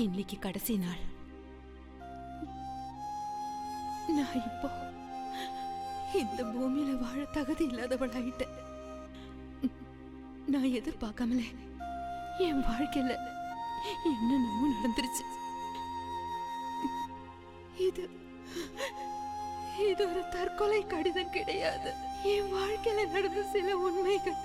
இன்னைக்கு கடைசி நாள். நான் இப்போ இந்த பூமியில வாழ தகுதி இல்லாதவளாயிட்டேன். நான் எதிர்பார்க்காமலே என் வாழ்க்கையில என்னென்னமோ நடந்துருச்சு. இது இது ஒரு தற்கொலை கடிதம் கிடையாது. என் வாழ்க்கையில நடந்த சில உண்மைகள்.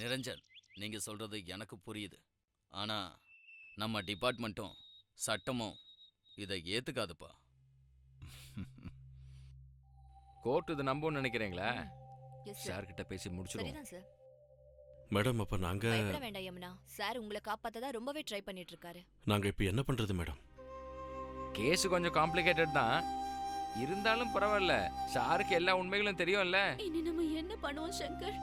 நிரஞ்சன், நீங்க சொல்றது எனக்கு புரியுது. ஆனா நம்ம டிபார்ட்மெண்ட்டும் சட்டமும் இதை ஏத்துக்காதுப்பா. கோர்ட் இதை நம்பும்னு நினைக்கிறீங்களா? சார் கிட்ட பேசி முடிச்சிடுவோம். சரிதான் சார். மேடம், அப்ப நாங்க பயப்பட வேண்டாம் யமுனா. சார் உங்களை காப்பாத்ததா ரொம்பவே ட்ரை பண்ணிட்டு இருக்காரு. நாங்க இப்ப என்ன பண்றது மேடம்? கேஸ் கொஞ்சம் காம்ப்ளிகேட்டட் தான், இருந்தாலும் பரவாயில்ல. சாருக்கு எல்லா உண்மைகளும் தெரியும்ல. இனி நம்ம என்ன பண்ணுவோம் சங்கர்?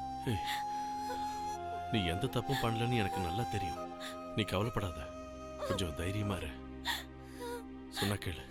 நீ எந்த தப்பும் பண்ணலன்னு எனக்கு நல்லா தெரியும். நீ கவலைப்படாத, கொஞ்சம் தைரியமா இரு. சொன்னா கேளு.